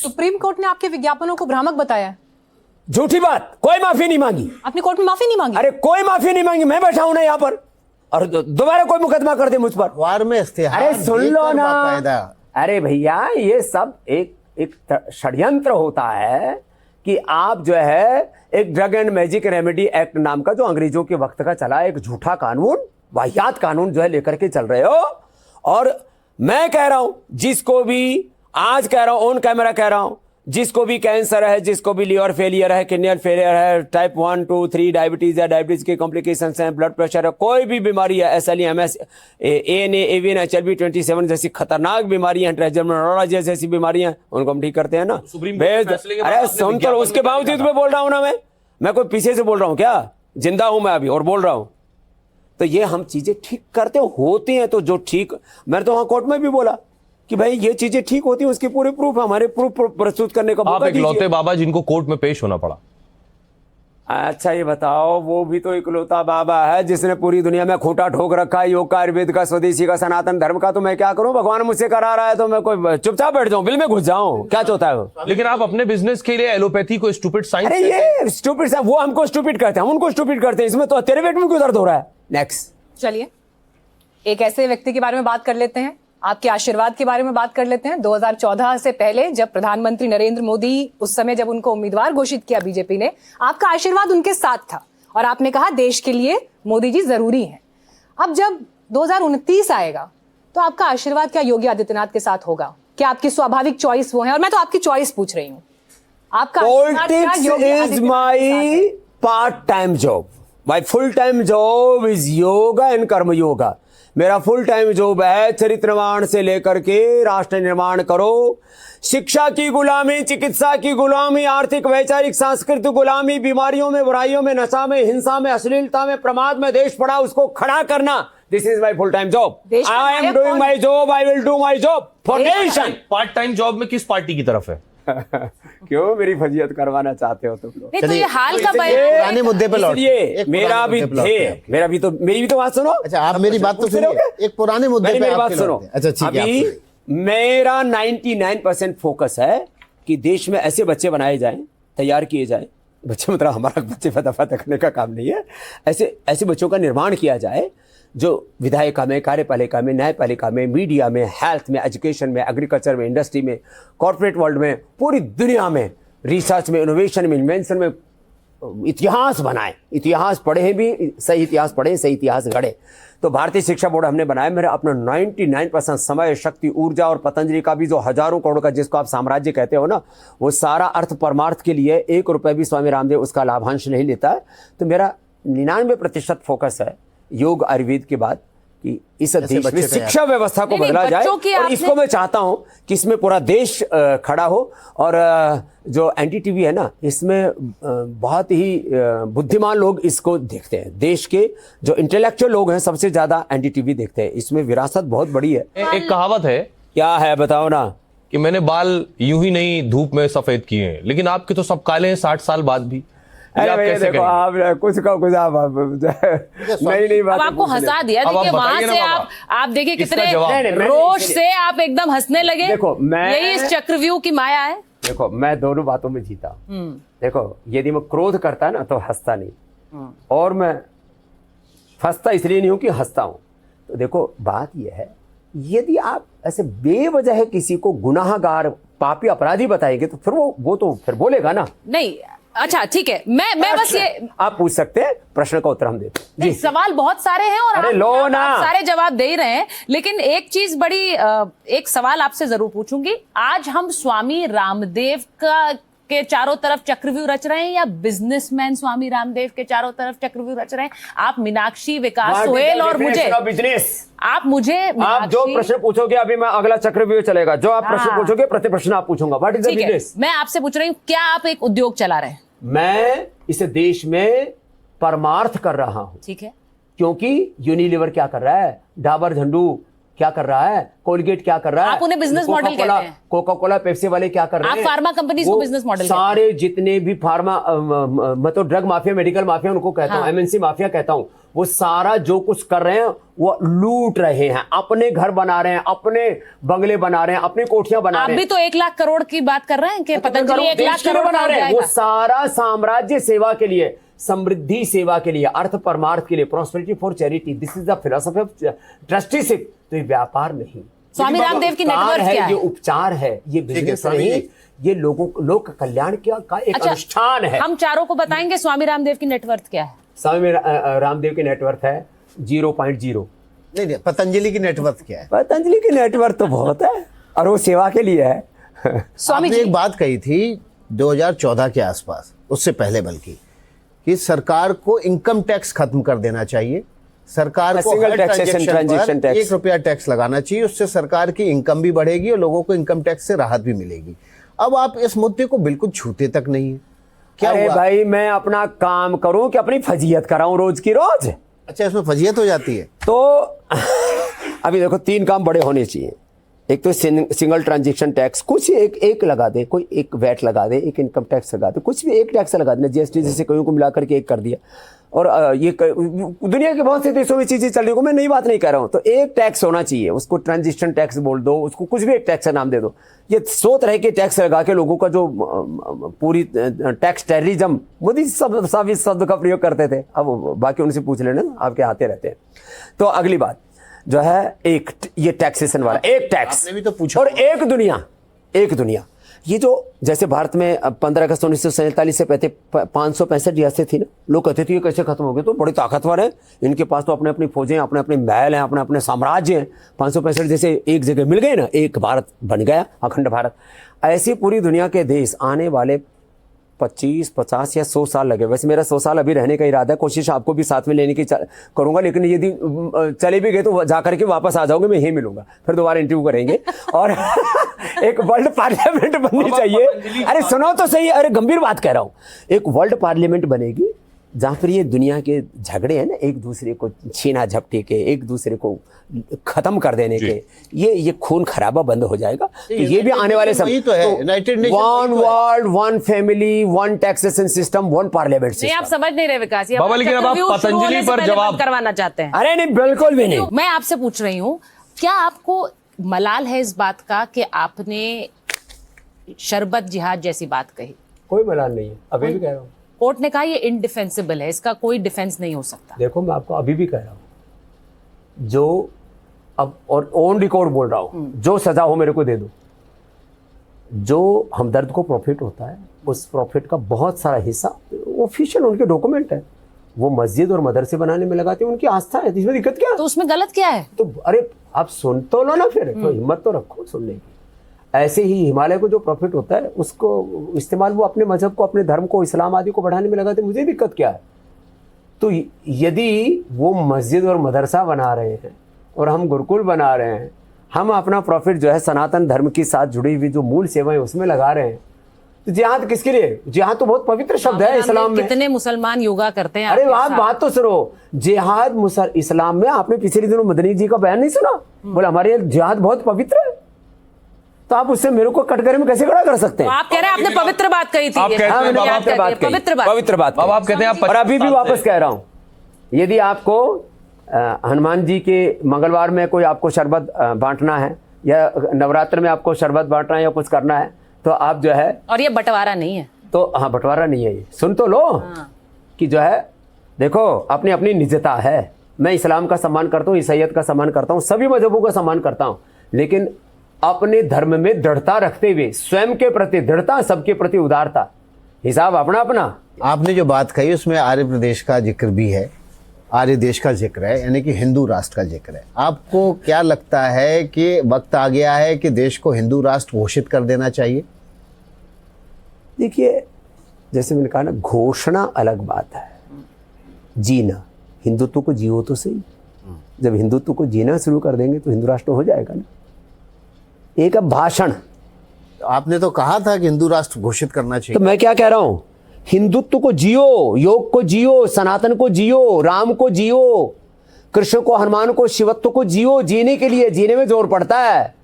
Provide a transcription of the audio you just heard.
Supreme court ने आपके विज्ञापनों को भ्रामक बताया है। झूठी बात, कोई माफी नहीं मांगी। आपने कोर्ट में माफी नहीं मांगी? अरे कोई माफी नहीं मांगी, मैं बैठा हूं ना यहाँ पर, और दोबारा कोई मुकदमा कर दे मुझ पर। अखबार में इस्तेहार अरे सुन लो ना, बाकायदा। अरे भैया ये सब एक षड्यंत्र होता है कि आप जो है एक drug and magic remedy act नाम का जो अंग्रेजों के वक्त का चला एक झूठा कानून, वाहियात कानून जो है लेकर के चल रहे हो। और मैं कह रहा हूं, जिसको भी आज कह रहा हूं, ऑन कैमरा कह रहा हूं, जिसको भी कैंसर है, जिसको भी लीवर फेलियर है, किडनी फेलियर है, टाइप 1, 2, 3 डायबिटीज है, डायबिटीज के कॉम्प्लिकेशंस हैं, ब्लड प्रेशर है, कोई भी बीमारी है, SLE, MS, ANA, AVN, HLB 27 जैसी खतरनाक बीमारियां, ट्रांसजेंडर जैसी बीमारियां, उनको हम ठीक करते हैं ना। अरे सुन, तो उसके बावजूद मैं बोल रहा हूं ना, मैं कोई पीछे से बोल रहा हूं क्या? जिंदा हूं मैं अभी और बोल रहा हूं। तो ये हम चीजें ठीक करते होती हैं, तो जो ठीक, मैंने तो वहां कोर्ट में भी बोला कि भाई ये चीजें ठीक होती हैं, उसके पूरे प्रूफ, हमारे प्रूफ प्रस्तुत करने का आप इकलौते बाबा जिनको कोर्ट में पेश होना पड़ा। अच्छा ये बताओ, वो भी तो इकलौता बाबा है जिसने पूरी दुनिया में खूंटा ठोक रखा है, योग का, आयुर्वेद का, स्वदेशी का, सनातन धर्म का। तो मैं क्या करूं? भगवान मुझसे करा रहा है तो मैं कोई चुपचाप बैठ जाऊं, बिल में घुस जाऊं? क्या चाहता है वो? लेकिन आप अपने बिजनेस के लिए एलोपैथी को स्टूपिड साइंस। अरे ये स्टूपिड, वो हमको स्टूपिड करते हैं, हम उनको स्टूपिड करते हैं। इसमें तो तेरे पेट में क्यों दर्द हो रहा है? नेक्स्ट चलिए एक ऐसे व्यक्ति के बारे में बात कर लेते हैं, आपके आशीर्वाद के बारे में बात कर लेते हैं। 2014 से पहले जब प्रधानमंत्री नरेंद्र मोदी, उस समय जब उनको उम्मीदवार घोषित किया बीजेपी ने, आपका आशीर्वाद उनके साथ था और आपने कहा देश के लिए मोदी जी जरूरी हैं। अब जब 2029 आएगा तो आपका आशीर्वाद क्या योगी आदित्यनाथ के साथ होगा? क्या आपकी स्वाभाविक चॉइस वो है? और मैं तो आपकी चॉइस पूछ रही हूँ, आपका politics is my part time job, my full time job is yoga and कर्म योगा। मेरा फुल टाइम जॉब है चरित्र निर्माण से लेकर के राष्ट्र निर्माण करो। शिक्षा की गुलामी, चिकित्सा की गुलामी, आर्थिक वैचारिक सांस्कृतिक गुलामी, बीमारियों में, बुराइयों में, नशा में, हिंसा में, अश्लीलता में, प्रमाद में देश पड़ा, उसको खड़ा करना। This is my full time job. I am doing my job, I will do my job for nation. Part time job में किस पार्टी की तरफ है? क्यों मेरी फजीयत करवाना चाहते हो तुम लोग? तो ये हाल का पुराने मुद्दे पे लौट, मेरी भी तो बात सुनो। अच्छा आप मेरी बात तो सुनिए, एक पुराने मुद्दे पे बात सुनो। अच्छा ठीक है, अभी मेरा 99% फोकस है कि देश में ऐसे बच्चे बनाए जाएं, तैयार किए जाएं। बच्चे मतलब हमारा बच्चे फता करने का काम नहीं है, ऐसे बच्चों का निर्माण किया जाए जो विधायिका में, कार्यपालिका में, न्यायपालिका में, मीडिया में, हेल्थ में, एजुकेशन में, एग्रीकल्चर में, इंडस्ट्री में, कॉर्पोरेट वर्ल्ड में, पूरी दुनिया में, रिसर्च में, इनोवेशन में, इन्वेंशन में इतिहास बनाए। इतिहास पढ़े भी, सही इतिहास पढ़े, सही इतिहास गढ़े। तो भारतीय शिक्षा बोर्ड हमने बनाया। मेरा अपना 99% समय, शक्ति, ऊर्जा, और पतंजलि का भी जो हजारों करोड़ का जिसको आप साम्राज्य कहते हो ना, वो सारा अर्थ परमार्थ के लिए 1 रुपये भी स्वामी रामदेव उसका लाभांश नहीं लेता है। तो मेरा 99% फोकस है योग आयुर्वेद के बाद कि इस देश में शिक्षा व्यवस्था को बदला जाए। और इसको मैं चाहता हूं कि इसमें पूरा देश खड़ा हो। और जो NDTV है ना, इसमें बहुत ही बुद्धिमान लोग इसको देखते हैं। देश के जो इंटेलेक्चुअल लोग हैं सबसे ज्यादा NDTV देखते हैं। इसमें विरासत बहुत बड़ी है। एक कहावत है, क्या है बताओ ना, कि मैंने बाल यूं ही नहीं धूप में सफेद किए हैं, लेकिन आपके तो सब काले हैं 60 साल बाद भी। अरे भैया देखो, आप कुछ का कुछ आप नहीं बात आपको हंसा दिया। देखिए वहां से आप देखिए कितने रोष से आप एकदम हंसने लगे। देखो यही इस चक्रव्यूह की माया है। देखो मैं दोनों बातों में जीता। देखो यदि मैं क्रोध करता है ना तो हंसता नहीं, और मैं फंसता इसलिए नहीं हूं कि हंसता हूं। तो देखो बात यह है, यदि आप ऐसे बेवजह किसी को गुनाहगार, पापी, अपराधी बताएंगे तो फिर वो तो फिर बोलेगा ना। नहीं अच्छा ठीक है, मैं बस ये आप पूछ सकते हैं, प्रश्न का उत्तर हम देते हैं। जी सवाल बहुत सारे हैं और आप सारे जवाब दे ही रहे हैं, लेकिन एक चीज बड़ी एक सवाल आपसे जरूर पूछूंगी। आज हम स्वामी रामदेव के चारों तरफ चक्रव्यूह रच रहे हैं या बिजनेसमैन स्वामी रामदेव के चारों तरफ चक्रव्यूह रच रहे हैं? आप मीनाक्षी, विकास सोहेल और मुझे, आप जो प्रश्न पूछोगे अभी मैं अगला चक्रव्यूह चलेगा। जो आप प्रश्न पूछोगे प्रति प्रश्न आप पूछूंगा। What is the business? मैं आपसे पूछ रही हूँ, क्या आप एक उद्योग चला रहे हैं? मैं इस देश में परमार्थ कर रहा हूं। ठीक है, क्योंकि यूनिलीवर क्या कर रहा है, डाबर झंडू क्या कर रहा है, कोलगेट क्या कर रहा है, आप उन्हें business model कहते हैं। कोका कोला पेप्सी वाले क्या कर रहे आप हैं, फार्मा कंपनीज को वो business model कहते हैं। सारे जितने भी फार्मा मतलब ड्रग माफिया, मेडिकल माफिया उनको कहता हूँ, एमएनसी माफिया कहता हूँ, वो सारा जो कुछ कर रहे हैं वो लूट रहे हैं, अपने घर बना रहे हैं, अपने बंगले बना रहे हैं, अपनी कोठियां बना आप रहे भी हैं। तो 1 लाख करोड़ की बात कर रहे हैं कि पतंजलि 1 लाख देश के लिए करोड़ बना का रहे हैं, वो जाएगा। सारा साम्राज्य सेवा के लिए, समृद्धि सेवा के लिए, अर्थ परमार्थ के लिए, prosperity for charity, this is the philosophy of trusteeship. तो ये व्यापार नहीं, स्वामी रामदेव की नेटवर्क क्या है? ये उपचार है, ये बिजनेस नहीं, ये लोक कल्याण का एक अनुष्ठान है। हम चारों को बताएंगे स्वामी रामदेव की नेटवर्थ क्या है। स्वामी रामदेव की नेटवर्थ है 0.0। नहीं, पतंजलि की नेटवर्क क्या है? पतंजलि की नेटवर्थ तो बहुत है और वो सेवा के लिए है। स्वामी आपने जी एक बात कही थी 2014 के आसपास, उससे पहले बल्कि, कि सरकार को इनकम टैक्स खत्म कर देना चाहिए, सरकार को Single हर taxation, ट्रांजैक्शन transaction पर tax। 1 रुपया टैक्स लगाना चाहिए, उससे सरकार की इनकम भी बढ़ेगी और लोगों को इनकम टैक्स से राहत भी मिलेगी। अब आप इस मुद्दे को बिल्कुल छूते तक नहीं है, क्या अरे हुआ? भाई, मैं अपना काम करूं कि अपनी फजीयत कराऊं रोज की रोज? अच्छा, इसमें फजीयत हो जाती है। तो अभी देखो 3 काम बड़े होने चाहिए। एक तो सिंगल ट्रांजैक्शन टैक्स, कुछ एक लगा दे, कोई एक वैट लगा दे, एक इनकम टैक्स लगा दे, कुछ भी एक टैक्स लगा देना, जीएसटी जैसे कईयों को मिला करके एक कर दिया। और दुनिया के बहुत से देशों में चीजें चल रही है, मैं नई बात नहीं कह रहा हूं। तो एक टैक्स होना चाहिए, उसको ट्रांजिशन टैक्स बोल दो, उसको कुछ भी एक टैक्स का नाम दे दो। ये 100 तरह के टैक्स लगा के लोगों का जो पूरी टैक्स टेररिज्म, मोदी सब इस शब्द का प्रयोग करते थे। अब बाकी उनसे पूछ लेना, आपके आते रहते हैं। तो अगली बात जो है, एक ये टैक्सेशन वाला, एक टैक्स आपने भी तो पूछा। और एक दुनिया। ये जो जैसे भारत में 15 अगस्त 1947 से पहले 565 रियासतें थी ना, लोग कहते थे ये कैसे खत्म हो गए, तो बड़े ताकतवर है, इनके पास तो अपने अपनी फौजें, अपने अपने महल हैं, अपने अपने साम्राज्य हैं। 565 जैसे एक जगह मिल गए ना, एक भारत बन गया, अखंड भारत। ऐसी पूरी दुनिया के देश आने वाले 25, 50 या 100 साल लगे। वैसे मेरा 100 साल अभी रहने का इरादा है, कोशिश आपको भी साथ में लेने की करूंगा, लेकिन यदि चले भी गए तो जाकर के वापस आ जाओगे, मैं यही मिलूंगा, फिर दोबारा इंटरव्यू करेंगे। और एक वर्ल्ड पार्लियामेंट बननी चाहिए। अरे सुनो तो सही, अरे गंभीर बात कह रहा हूं। एक वर्ल्ड पार्लियामेंट बनेगी जहां पर ये दुनिया के झगड़े हैं ना, एक दूसरे को छीना झपटी के, एक दूसरे को खत्म कर देने के, ये खून खराबा बंद हो जाएगा। तो ये भी आने वाले समय तो है, United nation one world, one family, one taxation system, one parliament नहीं, आप सिस्टम। समझ नहीं रहे विकास, ये बाबा, अपना लेकिन अब आप चक्रव्यूह शुरू पतंजलि होने से पर पहले जवाब बंद करवाना चाहते हैं। अरे नहीं, बिल्कुल भी नहीं। मैं आपसे पूछ रही हूँ, क्या आपको मलाल है इस बात का कि आपने शरबत जिहाद जैसी बात कही? कोई मलाल नहीं है, अभी भी कह रहा हूँ। कोर्ट ने कहा ये इनडिफेंसिबल है, इसका कोई डिफेंस नहीं हो सकता। देखो, मैं आपको अभी भी कह रहा हूँ, जो अब और ऑन रिकॉर्ड बोल रहा हूँ, जो सजा हो मेरे को दे दो। जो हमदर्द को प्रॉफिट होता है, उस प्रॉफिट का बहुत सारा हिस्सा ऑफिशियल उनके डॉक्यूमेंट है, वो मस्जिद और मदरसे बनाने में लगाते हैं, उनकी आस्था है, इसमें दिक्कत क्या है? तो उसमें गलत क्या है? तो अरे आप सुन तो लो ना, फिर तो हिम्मत तो रखो सुनने की। ऐसे ही हिमालय को जो प्रॉफिट होता है उसको इस्तेमाल वो अपने मजहब को, अपने धर्म को, इस्लाम आदि को बढ़ाने में लगाते, मुझे दिक्कत क्या है? तो यदि वो मस्जिद और मदरसा बना रहे हैं और हम गुरुकुल बना रहे हैं, हम अपना प्रॉफिट जो है सनातन धर्म के साथ जुड़ी हुई जो मूल सेवाएं उसमें लगा रहे हैं, तो जिहाद किसके लिए? जिहाद तो बहुत पवित्र शब्द है इस्लाम में। कितने मुसलमान योगा करते हैं? अरे आपके आप साथ? बात तो सुनो, जिहाद इस्लाम में आपने पिछले दिनों मदनी जी का बयान नहीं सुना? बोले हमारे यहाँ जिहाद बहुत पवित्र है। तो आप उससे मेरे को कटघरे में कैसे खड़ा कर सकते हैं? तो आप कह रहे हैं आपने पवित्र बात कही थी। आप कहते हैं, हाँ, मैंने बाबा, याद आपने कर बात दिया, कही, पवित्र बात। अब आप कहते हैं आप और अभी भी वापस कह रहा हूं, यदि आपको हनुमान जी के मंगलवार में कोई आपको शरबत बांटना है, या नवरात्र में आपको शरबत बांटना है, या कुछ करना है, तो आप जो है, और ये बंटवारा नहीं है। तो हाँ, बंटवारा नहीं है, ये सुन तो लो। कि जो है, देखो, अपनी अपनी निजता है। मैं इस्लाम का सम्मान करता हूँ, ईसाईयत का सम्मान करता हूँ, सभी मजहबों का सम्मान करता हूँ, लेकिन अपने धर्म में दृढ़ता रखते हुए, स्वयं के प्रति दृढ़ता, सबके प्रति उदारता, हिसाब अपना अपना। आपने जो बात कही उसमें आर्य प्रदेश का जिक्र भी है, आर्य देश का जिक्र है, यानी कि हिंदू राष्ट्र का जिक्र है। आपको क्या लगता है कि वक्त आ गया है कि देश को हिंदू राष्ट्र घोषित कर देना चाहिए? देखिए, जैसे मैंने कहा ना, घोषणा अलग बात है, जीना, हिंदुत्व को जियो तो सही। जब हिंदुत्व को जीना शुरू कर देंगे तो हिंदू राष्ट्र हो जाएगा ना। एक अब भाषण, आपने तो कहा था कि हिंदू राष्ट्र घोषित करना चाहिए। तो मैं क्या कह रहा हूं, हिंदुत्व को जियो, योग को जियो, सनातन को जियो, राम को जियो, कृष्ण को, हनुमान को, शिवत्व को जियो, जीने के लिए, जीने में जोर पड़ता है।